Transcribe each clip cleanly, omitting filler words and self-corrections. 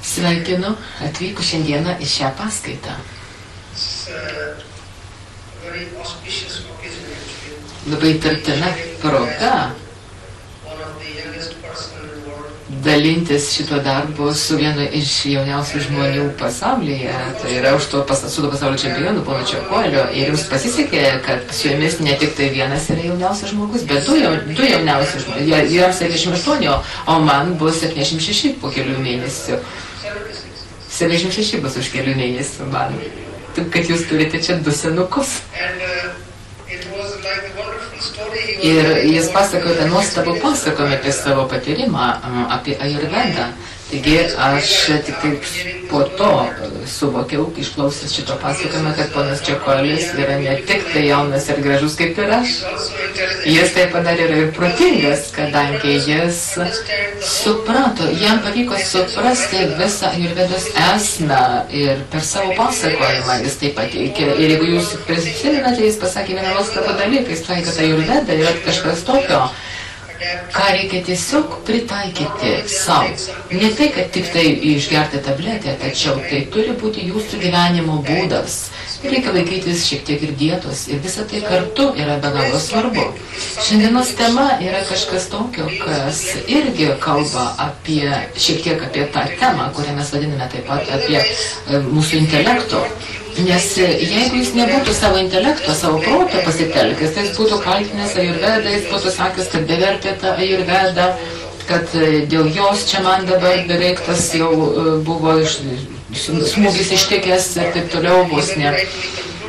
Sveikinu atvykus šiandieną į šią paskaitą. Labai tartina proga dalintis šito darbo su vienu iš jauniausių žmonių pasaulyje, tai yra už to pasaulio čempionu, ponu Čekuoliu. Ir jums pasisekė, kad su jumis ne tik tai vienas yra jauniausias žmogus, bet du jauniausi žmonės. Jiems 78, o man bus 76 po kelių mėnesių. 76 bus už kelių mėnesių man. Taip, kad jūs turite čia du senukus. Ir jis pasakojo tą nuostabų pasakojimą apie savo patyrimą, apie Ajurvedą. Taigi aš tik taip po to suvokiau, išklausęs šito pasakojimą, kad ponas Čekuolis yra ne tik tai jaunas ir gražus kaip ir aš. Jis taip pat dar yra ir protingas, kadangi jis suprato, jam pavyko suprasti visą Ajurvedos esmę ir per savo pasakojimą jis tai pateikė. Ir jeigu jūs prisimenate, jis pasakė vieną nuostabų dalyką, jis sakė, kad Ajurveda yra kažkas tokio, ką reikia tiesiog pritaikyti savo. Ne tai, kad tik tai išgerti tabletę, tačiau tai turi būti jūsų gyvenimo būdas. Reikia laikytis šiek tiek ir dietos ir visą tai kartu yra be galo svarbu. Šiandienos tema yra kažkas tokio, kas irgi kalba apie, šiek tiek apie tą temą, kurią mes vadiname taip pat apie mūsų intelekto. Nes jeigu jis nebūtų savo intelekto, savo proto pasitelkęs, tai jis būtų kaltinęs Ajurvedą, jis būtų sakęs, kad bevertė tą Ajurvedą, kad dėl jos čia man dabar beveik tas jau buvo smūgis ištikęs ir taip toliau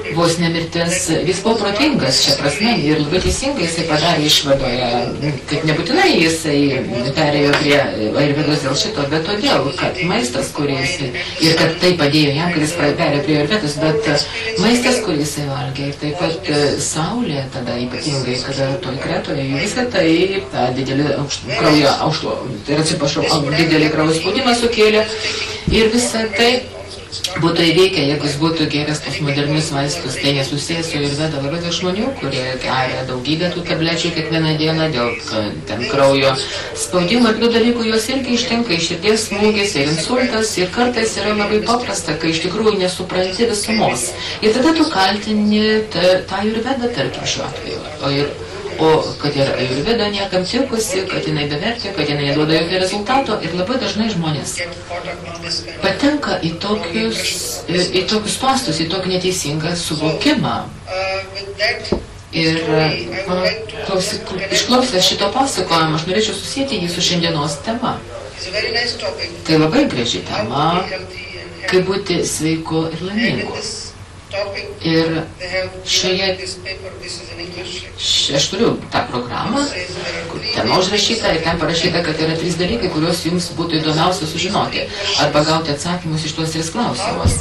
vos nemirtis. Jis buvo protingas šią prasme ir labai teisingai jisai padarė išvadoje, kad nebūtinai jisai perėjo prie Ajurvedos dėl šito, bet todėl, kad maistas, kuris ir kad tai padėjo jam, kad jis perėjo prie Ajurvedos, bet maistas, kurį jisai valgė ir taip pat saulė tada ypatingai, kada toj Kretoje, visą tai didelį didelį kraujo spaudimą sukėlė ir visą tai būtų įveikę, jeigu jis būtų gėręs tos modernius vaistus, tai nesusijęs su Ajurveda. Labai daug žmonių, kurie geria daugybę tų tablečių kiekvieną dieną dėl ten kraujo spaudimo ir tų dalykų, jos irgi ištinka iš širdies smūgis ir insultas ir kartais yra labai paprasta, kai iš tikrųjų nesupranti visumos. Ir tada tu kaltini tą Ajurvedą, tarkim, šiuo atveju. O kad ir Ajurveda niekam tikusi, kad jinai bevertė, kad jinai neduoda jokio rezultato ir labai dažnai žmonės patenka į tokius pastus, į tokį neteisingą suvokimą. Ir išklausęs šito pasakojimo, aš norėčiau susijęti jį su šiandienos tema. Tai labai graži tema, kaip būti sveiku ir laimingu. Ir aš turiu tą programą, kur tema užrašyta ir ten parašyta, kad yra 3 dalykai, kuriuos jums būtų įdomiausia sužinoti arba gauti atsakymus iš tuos 3 klausimus.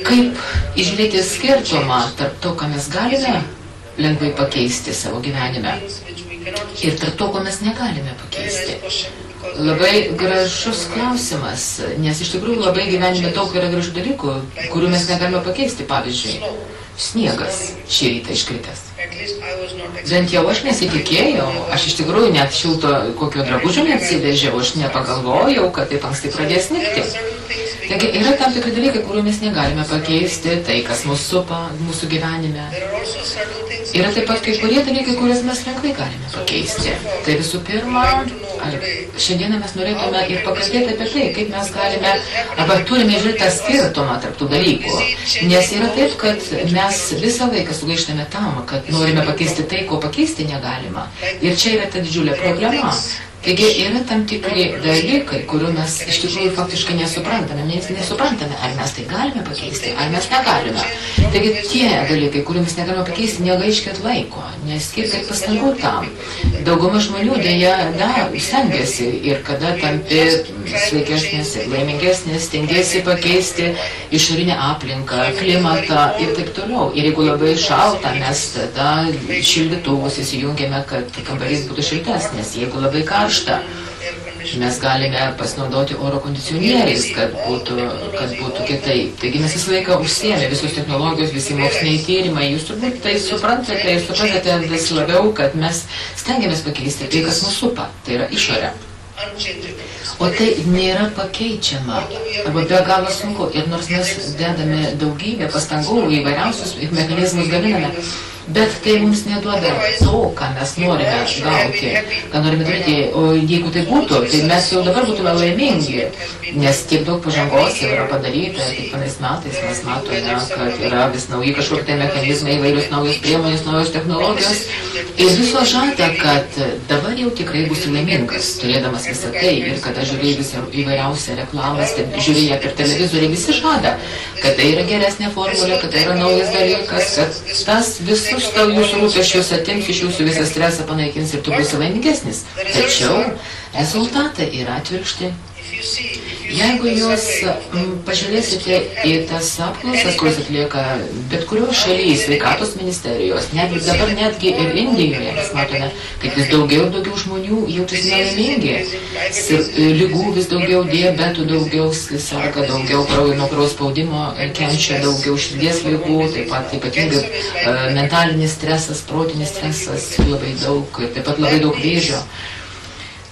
Kaip išžiūrėti skirtumą tarp to, ką mes galime lengvai pakeisti savo gyvenime ir tarp to, ko mes negalime pakeisti. Labai gražus klausimas, nes iš tikrųjų labai gyvenime daug yra gražių dalykų, kurių mes negalime pakeisti. Pavyzdžiui, sniegas šį rytą iškritęs. Bent jau aš nesitikėjau, aš iš tikrųjų net šilto kokio drabužio neatsivežiau, aš nepagalvojau, kad taip anksti pradės snigti. Taigi yra tam tikri dalykai, kurių mes negalime pakeisti, tai kas mus supa mūsų gyvenime. Yra taip pat kai kurie dalykai, kuriuos mes lengvai galime pakeisti. Tai visų pirma, šiandieną mes norėtume ir pakalbėti apie tai, kaip mes galime, arba turime žiūrėti tą skirtumą tarp tų dalykų. Nes yra taip, kad mes visą laiką sugaištame tam, kad norime pakeisti tai, ko pakeisti negalima. Ir čia yra ta didžiulė problema. Taigi yra tam tikri dalykai, kurių mes iš tikrųjų faktiškai nesuprantame. Mes nesuprantame, ar mes tai galime pakeisti, ar mes negalime. Taigi tie dalykai, kurių mes negalime pakeisti, negaiškit laiko, neskirkit pastangų tam. Dauguma žmonių dėja stengiasi ir kada tampi sveikesnis ir laimingesnis, stengiasi pakeisti išorinę aplinką, klimatą ir taip toliau. Ir jeigu labai šalta, mes tada šildytuvus įsijungiame, kad kambarys būtų šiltesnis. Jeigu labai karšta, mes galime pasinaudoti oro kondicionieriais, kad būtų kitaip. Taigi mes visą laiką užsiėmė visos technologijos, visi moksliniai tyrimai. Jūs turbūt tai suprantate ir suprantate vis labiau, kad mes stengiamės pakeisti tai, kas mus supa, tai yra išorė. O tai nėra pakeičiama, arba be galo sunku. Ir nors mes dedame daugybę pastangų, įvairiausius mechanizmus gaminame, bet tai mums neduoda to, ką mes norime gauti, ką norime daryti. O jeigu tai būtų, tai mes jau dabar būtume laimingi, nes tiek daug pažangos jau yra padaryta. Kiekvienais metais mes matome, kad yra vis nauji kažkokie tai mechanizmai, įvairios naujos priemonės, naujos technologijos. Ir viso žada, kad dabar jau tikrai būsi laimingas, turėdamas visą tai. Ir kada žiūrėjai visą įvairiausią reklamą, žiūrėjai per televizorių, visi žada, kad tai yra geresnė formulė, kad tai yra naujas dalykas, kad tas visus tau jūsų rūpesčius atims iš jūsų visą stresą panaikins ir tu būsi laimingesnis. Tačiau rezultatai yra atvirkšti. Jeigu jūs pažiūrėsite į tas apklausas, kurios atlieka bet kurios šalies sveikatos ministerijos, netgi ir Indijoje, mes matome, kad vis daugiau ir daugiau žmonių jaučiasi nelaimingi. Lygų vis daugiau, diabetų daugiau, serga daugiau, nuo kraujo spaudimo kenčia daugiau, širdies ligų, taip pat ypatingai mentalinis stresas, protinis stresas labai daug, taip pat labai daug vėžio.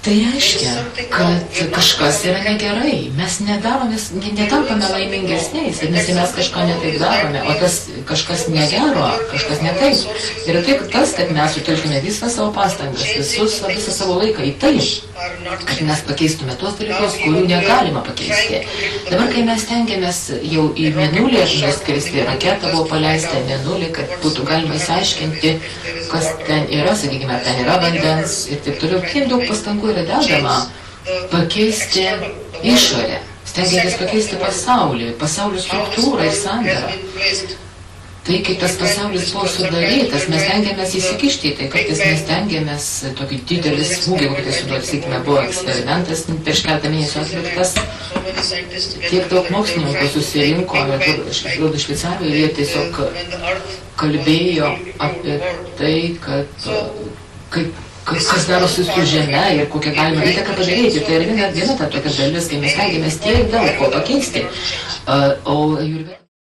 Tai reiškia, kad kažkas yra negerai, mes netampame laimingesniais, nes mes kažką netaip darome, o tas kažkas negero, kažkas netaip. Yra tai tas, kad mes sutelkime visą savo pastangas, visą savo laiką į tai, kad mes pakeistume tuos dalykus, kurių negalima pakeisti. Dabar, kai mes tengiamės jau į mėnulį nuskristi, raketa buvo paleista į mėnulį, kad būtų galima įsiaiškinti, kas ten yra, sakykime, ten yra vandens ir taip toliau. Kiek daug pastangų yra dedama pakeisti išorę, stengiantis pakeisti pasaulio struktūrą ir sandarą. Tai, kaip tas pasaulis buvo sudarytas, mes stengiamės įsikišti į tai, kartais mes stengiamės tokį didelį smūgį, kokį tai suduoti, sakykime, buvo eksperimentas prieš keletą mėnesių atliktas. Tiek daug mokslininkų susirinko, ir Šveicarijoje jie tiesiog kalbėjo apie tai, kad kas darosi su žeme ir kokią galima įtaką padaryti. Tai yra viena ta tokia dalis, kai mes stengiamės tiek daug ko pakeisti.